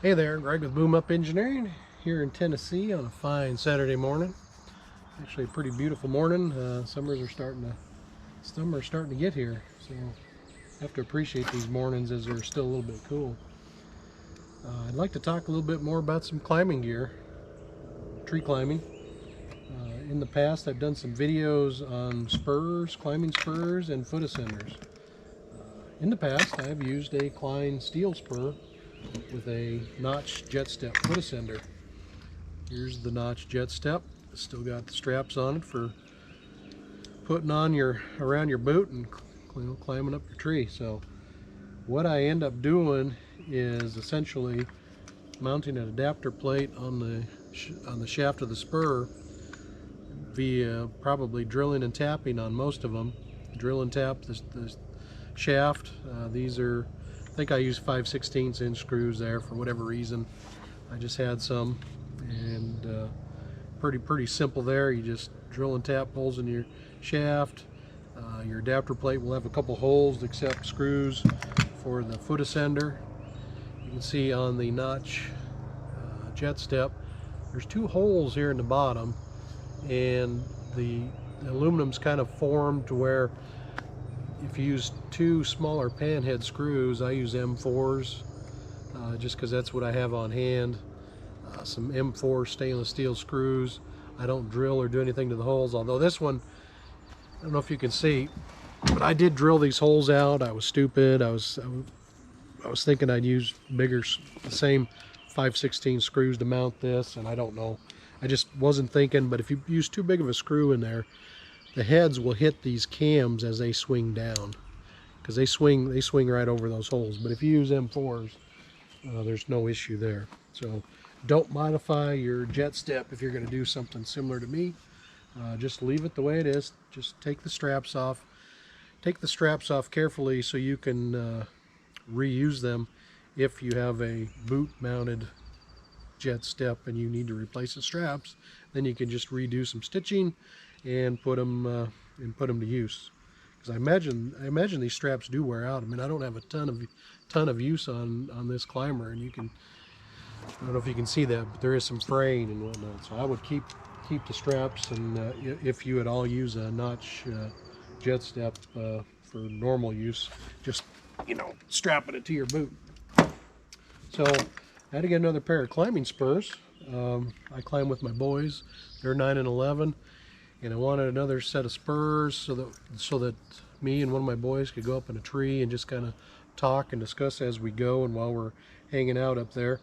Hey there, Greg with Boom Up Engineering here in Tennessee on a fine Saturday morning. Actually a pretty beautiful morning. Summer are starting to get here, so I have to appreciate these mornings as they're still a little bit cool. I'd like to talk a little bit more about some climbing gear, tree climbing. In the past I've done some videos on spurs, climbing spurs, and foot ascenders. In the past I've used a Klein steel spur with a notch jet step foot ascender. Here's the notch jet step. It's still got the straps on it for putting on around your boot and climbing up your tree. So what I end up doing is essentially mounting an adapter plate on the shaft of the spur via probably drilling and tapping on most of them. Drill and tap the shaft. These are, I think I use 5/16 inch screws there for whatever reason. I just had some, and pretty simple there. You just drill and tap holes in your shaft. Your adapter plate will have a couple holes to accept screws for the foot ascender. You can see on the notch jet step there's two holes here in the bottom, and the aluminum's kind of formed to where if you use two smaller panhead screws, I use M4s just because that's what I have on hand. Some M4 stainless steel screws. I don't drill or do anything to the holes, although this one, I don't know if you can see, but I did drill these holes out. I was stupid. I was thinking I'd use bigger, the same 5/16 screws to mount this, and I don't know. I just wasn't thinking, but if you use too big of a screw in there, the heads will hit these cams as they swing down, because they swing right over those holes. But if you use M4s, there's no issue there. So don't modify your jet step if you're going to do something similar to me. Just leave it the way it is. Just take the straps off. Take the straps off carefully so you can reuse them if you have a boot mounted jet step and you need to replace the straps. Then you can just redo some stitching and put them to use. Because I imagine these straps do wear out. I mean, I don't have a ton of use on this climber, and I don't know if you can see that, but there is some fraying and whatnot. So I would keep the straps, and if you at all use a notch jet step for normal use, just strapping it to your boot. So I had to get another pair of climbing spurs. I climb with my boys. They're 9 and 11, and I wanted another set of spurs so that me and one of my boys could go up in a tree and just kind of talk and discuss as we go and while we're hanging out up there.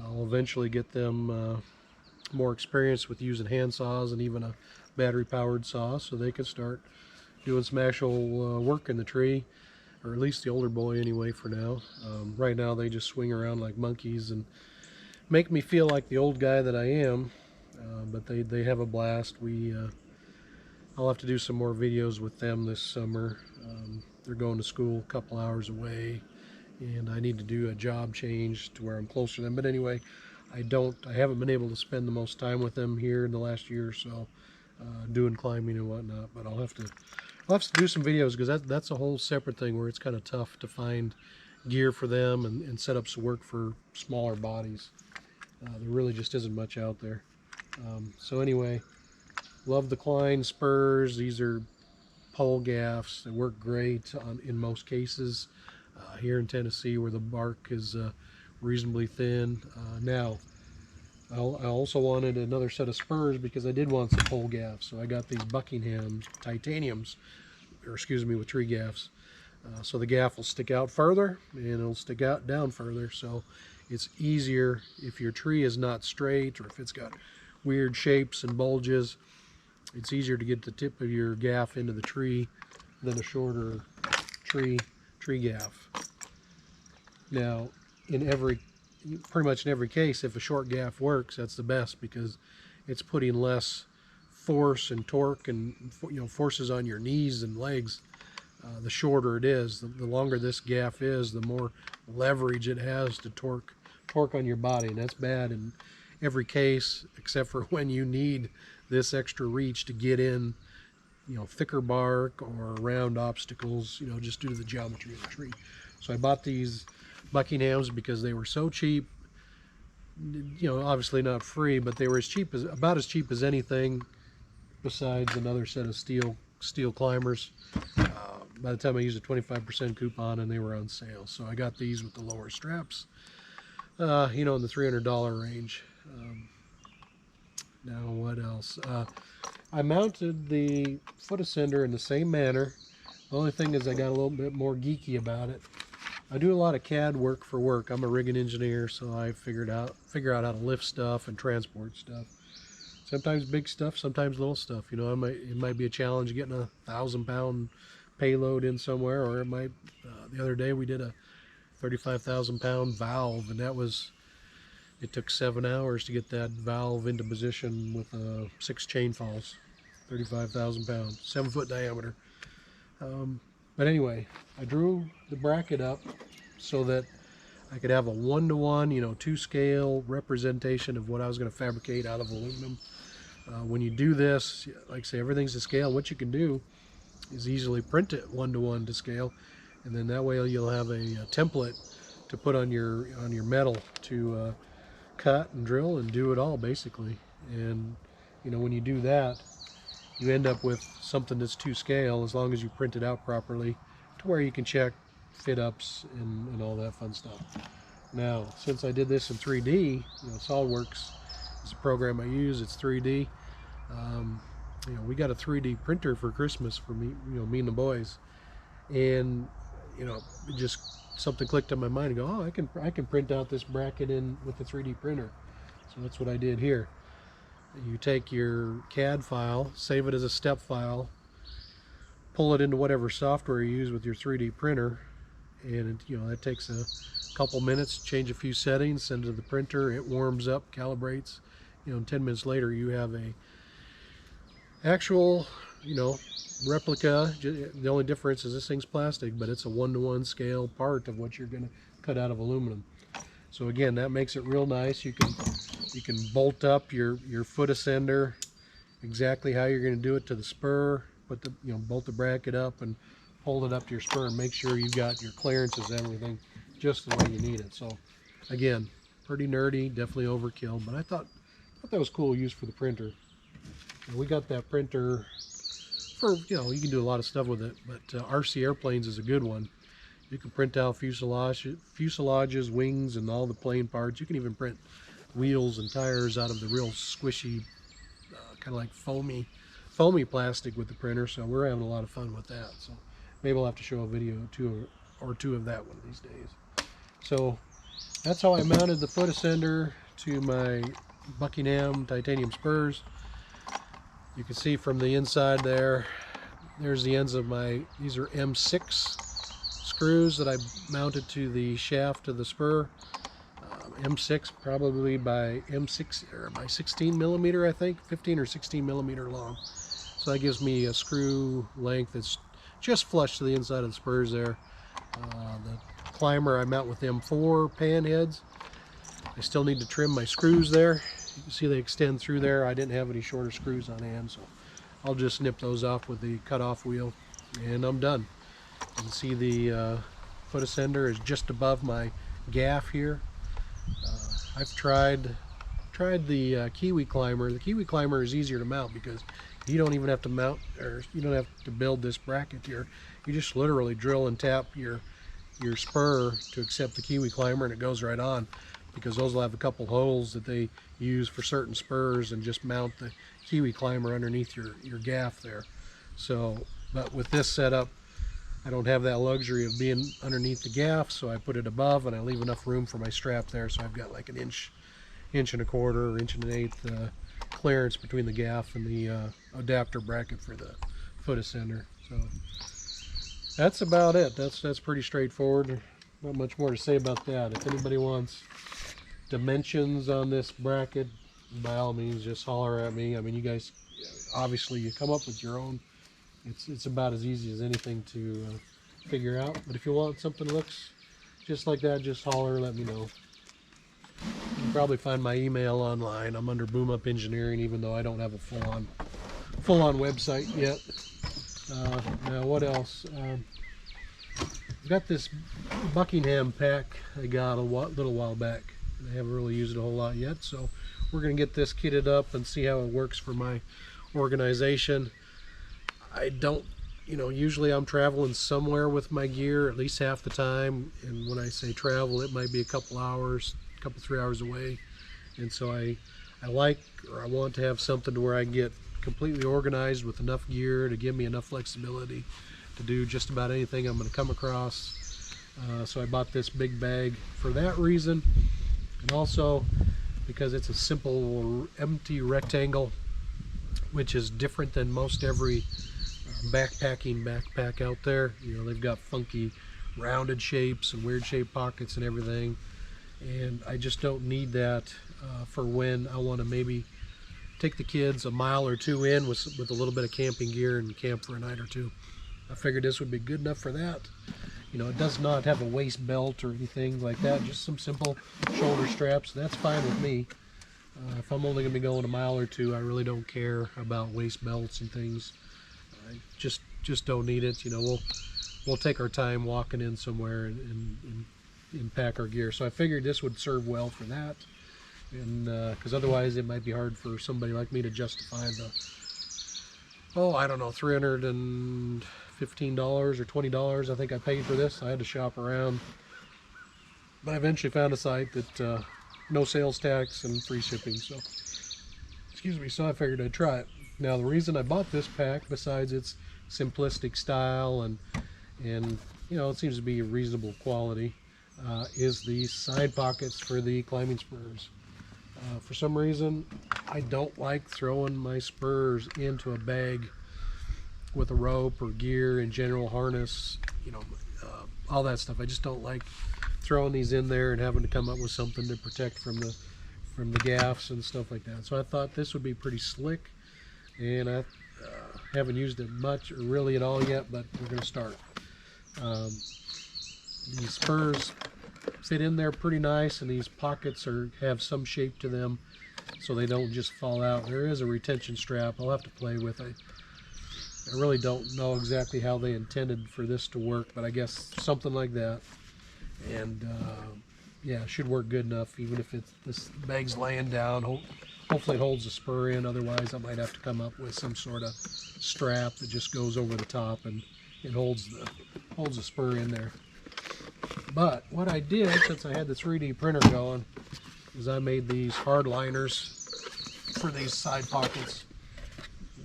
I'll eventually get them more experience with using hand saws and even a battery powered saw, so they can start doing some actual work in the tree, or at least the older boy anyway for now. Right now they just swing around like monkeys and make me feel like the old guy that I am, but they have a blast. I'll have to do some more videos with them this summer. They're going to school a couple hours away, and I need to do a job change to where I'm closer to them. But anyway, I haven't been able to spend the most time with them here in the last year or so, doing climbing and whatnot. But I'll have to do some videos, because that's a whole separate thing where it's kind of tough to find gear for them and setups to work for smaller bodies. There really just isn't much out there. So anyway, love the Klein spurs. These are pole gaffs. They work great in most cases here in Tennessee, where the bark is reasonably thin. Now, I also wanted another set of spurs because I did want some pole gaffs. So I got these Buckingham titaniums, or excuse me, with tree gaffs. So the gaff will stick out further and it'll stick out down further. So it's easier if your tree is not straight, or if it's got weird shapes and bulges. It's easier to get the tip of your gaff into the tree than a shorter tree gaff. Now, pretty much in every case, if a short gaff works, that's the best, because it's putting less force and torque and forces on your knees and legs. The shorter it is, the longer this gaff is, the more leverage it has to torque on your body, and that's bad in every case except for when you need this extra reach to get in, thicker bark or around obstacles, just due to the geometry of the tree. So I bought these Buckinghams because they were so cheap. you know, obviously not free, but they were about as cheap as anything besides another set of steel climbers. By the time I used a 25% coupon, and they were on sale, so I got these with the lower straps, you know, in the $300 range. Now what else? I mounted the foot ascender in the same manner. The only thing is I got a little bit more geeky about it. I do a lot of CAD work for work. I'm a rigging engineer, so I figure out how to lift stuff and transport stuff. Sometimes big stuff, sometimes little stuff. You know, it might be a challenge getting a 1,000-pound payload in somewhere, or it might. The other day we did a 35,000-pound valve, and it took 7 hours to get that valve into position with 6 chain falls. 35,000 pounds, 7-foot diameter. But anyway, I drew the bracket up so that I could have a 1-to-1, you know, 2-scale representation of what I was going to fabricate out of aluminum. When you do this, like I say, everything's to scale. What you can do is easily print it 1-to-1 to scale, and then that way you'll have a template to put on your metal to cut and drill and do it all, basically. And you know, when you do that, you end up with something that's to scale, as long as you print it out properly to where you can check fit ups and all that fun stuff. Now, since I did this in 3D, you know, SolidWorks is a program I use. It's 3D. You know, we got a 3D printer for Christmas for me, you know, me and the boys, and you know, it just something clicked in my mind and go, oh, I can print out this bracket in with the 3D printer. So that's what I did here. You take your CAD file, save it as a step file, pull it into whatever software you use with your 3D printer, and you know, that takes a couple minutes. Change a few settings, send it to the printer, it warms up, calibrates. You know, and 10 minutes later you have a actual, you know, replica. The only difference is this thing's plastic, but it's a 1-to-1 scale part of what you're going to cut out of aluminum. So again, that makes it real nice. You can bolt up your foot ascender exactly how you're going to do it to the spur. Put the, you know, bolt the bracket up and hold it up to your spur, and make sure you've got your clearances and everything just the way you need it. So again, pretty nerdy, definitely overkill, but I thought that was cool use for the printer. And we got that printer for, you know, you can do a lot of stuff with it, but RC Airplanes is a good one. You can print out fuselages, wings, and all the plane parts. You can even print wheels and tires out of the real squishy, kind of like foamy plastic with the printer. So we're having a lot of fun with that. So maybe I'll have to show a video or two of that one of these days. So that's how I mounted the foot ascender to my Buckingham titanium spurs. You can see from the inside there's the ends of these are M6 screws that I mounted to the shaft of the spur. M6 probably by M6 or by 16 millimeter, I think, 15 or 16 millimeter long. So that gives me a screw length that's just flush to the inside of the spurs there. The climber I mount with M4 pan heads. I still need to trim my screws there. You can see they extend through there. I didn't have any shorter screws on hand, so I'll just snip those off with the cutoff wheel, and I'm done. You can see the foot ascender is just above my gaff here. I've tried the Kiwi climber. The Kiwi climber is easier to mount because you don't even have to mount, or you don't have to build this bracket here. You just literally drill and tap your spur to accept the Kiwi climber, and it goes right on, because those will have a couple holes that they use for certain spurs, and just mount the Kiwi climber underneath your gaff there. So, but with this setup, I don't have that luxury of being underneath the gaff, so I put it above, and I leave enough room for my strap there, so I've got like an inch and a quarter or inch and an eighth clearance between the gaff and the adapter bracket for the foot ascender. So that's about it. That's pretty straightforward. Not much more to say about that. If anybody wants dimensions on this bracket, by all means just holler at me. I mean, you guys, obviously you come up with your own. It's about as easy as anything to figure out. But if you want something that looks just like that, just holler, let me know. You can probably find my email online. I'm under Boom Up Engineering, even though I don't have a full-on website yet. Now what else? I've got this Buckingham pack I got a little while back. I haven't really used it a whole lot yet, so we're going to get this kitted up and see how it works for my organization. I don't, usually I'm traveling somewhere with my gear at least half the time, and when I say travel, it might be a couple hours, 3 hours away, and so I want to have something to where I get completely organized with enough gear to give me enough flexibility to do just about anything I'm going to come across. So I bought this big bag for that reason, and also because it's a simple empty rectangle, which is different than most every backpacking backpack out there. They've got funky rounded shapes and weird shaped pockets and everything, and I just don't need that for when I want to maybe take the kids a mile or two in with a little bit of camping gear and camp for a night or two. I figured this would be good enough for that. It does not have a waist belt or anything like that, just some simple shoulder straps. That's fine with me. If I'm only going to be going a mile or two, I really don't care about waist belts and things. I just don't need it. We'll take our time walking in somewhere and pack our gear. So I figured this would serve well for that, and because otherwise it might be hard for somebody like me to justify the, I don't know, $315 or $20 I think I paid for this. I had to shop around, but I eventually found a site that no sales tax and free shipping, so so I figured I'd try it. Now, the reason I bought this pack, besides its simplistic style and it seems to be a reasonable quality, is the side pockets for the climbing spurs. For some reason, I don't like throwing my spurs into a bag with a rope or gear and general harness, all that stuff. I just don't like throwing these in there and having to come up with something to protect from the gaffs and stuff like that. So I thought this would be pretty slick, and I haven't used it much or really at all yet, but we're going to start. These spurs fit in there pretty nice, and these pockets have some shape to them so they don't just fall out. There is a retention strap I'll have to play with. I really don't know exactly how they intended for this to work, but I guess something like that. And yeah, it should work good enough, even if this bag's laying down. Hopefully it holds the spur in. Otherwise I might have to come up with some sort of strap that just goes over the top and it holds the spur in there. But what I did, since I had the 3D printer going, is I made these hard liners for these side pockets,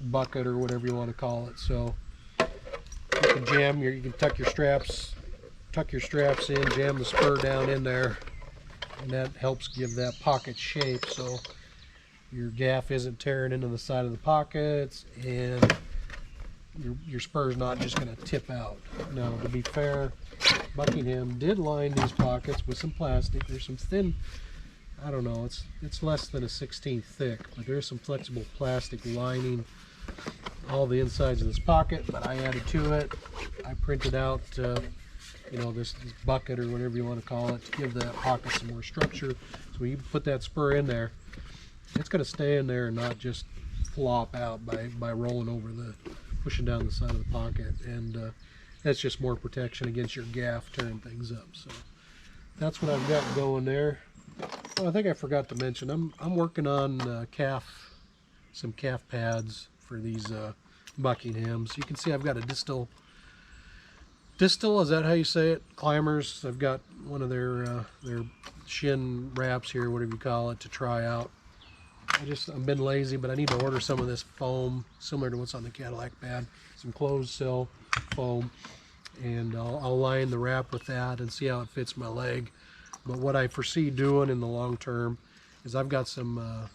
bucket or whatever you want to call it. So you can you can tuck your straps in, jam the spur down in there, and that helps give that pocket shape so your gaff isn't tearing into the side of the pockets and your spur's not just going to tip out. Now, to be fair, Buckingham did line these pockets with some plastic. There's some thin, I don't know, it's less than a 1/16 thick, but there's some flexible plastic lining all the insides of this pocket, but I added to it. I printed out this bucket or whatever you want to call it to give that pocket some more structure. So when you put that spur in there, it's going to stay in there and not just flop out by rolling over pushing down the side of the pocket, and that's just more protection against your gaff tearing things up. So that's what I've got going there. Oh, I think I forgot to mention I'm working on some calf pads for these Buckinghams. You can see I've got a distal, is that how you say it? Climbers. I've got one of their shin wraps here, whatever you call it, to try out. I've been lazy, but I need to order some of this foam similar to what's on the Cadillac pad, some closed cell foam, and I'll line the wrap with that and see how it fits my leg. But what I foresee doing in the long term is I've got some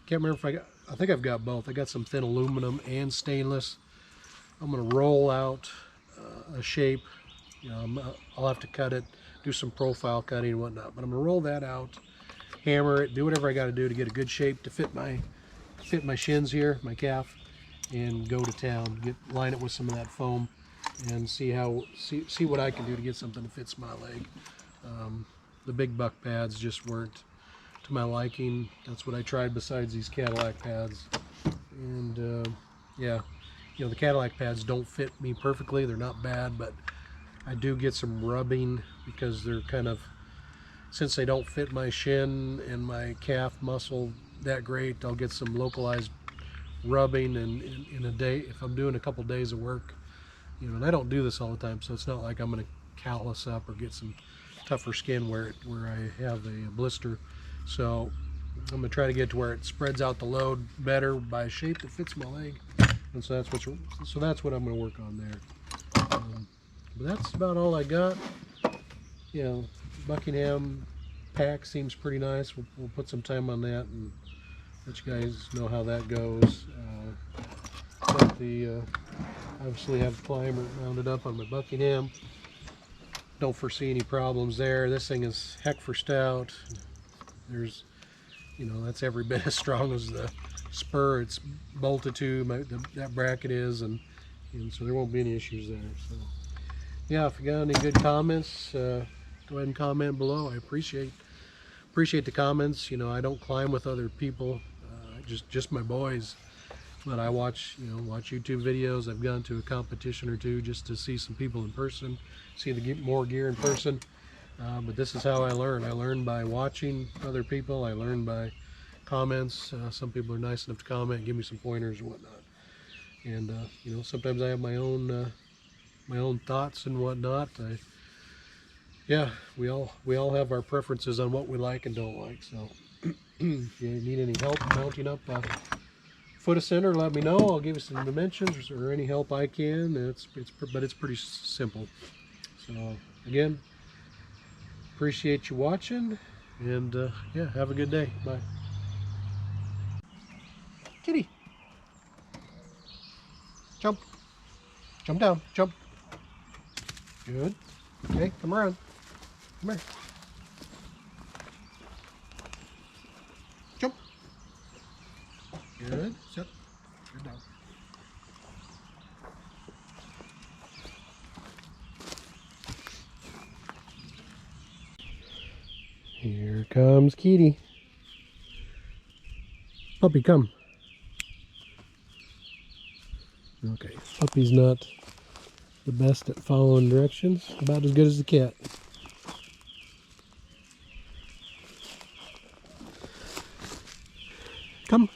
can't remember if I think I've got both. I got some thin aluminum and stainless. I'm going to roll out a shape. I'll have to cut it, do some profile cutting and whatnot, but I'm going to roll that out, hammer it, do whatever I got to do to get a good shape to fit my shins here, my calf, and go to town. Line it with some of that foam and see what I can do to get something that fits my leg. The big buck pads just weren't to my liking. That's what I tried besides these Cadillac pads, and yeah, the Cadillac pads don't fit me perfectly. They're not bad, but I do get some rubbing because they're kind of, since they don't fit my shin and my calf muscle that great, I'll get some localized rubbing in a day if I'm doing a couple days of work. You know, and I don't do this all the time, so it's not like I'm going to callus up or get some tougher skin where I have a blister. So I'm going to try to get to where it spreads out the load better by a shape that fits my leg, and so that's what I'm going to work on there. But that's about all I got. You know, Buckingham pack seems pretty nice. We'll put some time on that and let you guys know how that goes. Got the obviously have the climber mounted up on my Buckingham. Don't foresee any problems there. This thing is heck for stout. There's, you know, that's every bit as strong as the Spur it's bolted to. That bracket is, and so there won't be any issues there. So yeah, if you got any good comments, go ahead and comment below. I appreciate the comments. You know, I don't climb with other people, just my boys. But I watch YouTube videos. I've gone to a competition or two just to see some people in person, see more gear in person. But this is how I learn. I learn by watching other people. I learn by comments. Some people are nice enough to comment and give me some pointers and whatnot. And you know, sometimes I have my own thoughts and whatnot. Yeah, we all have our preferences on what we like and don't like. So if you need any help mounting up foot ascender, let me know. I'll give you some dimensions or any help I can. But it's pretty simple. So again, appreciate you watching, and yeah, have a good day. Bye. Kitty, jump down, jump. Good. Okay, come around. Come here. Jump. Good. Sit. Good dog. Here comes Kitty. Puppy, come. Okay, puppy's not the best at following directions. About as good as the cat. Come.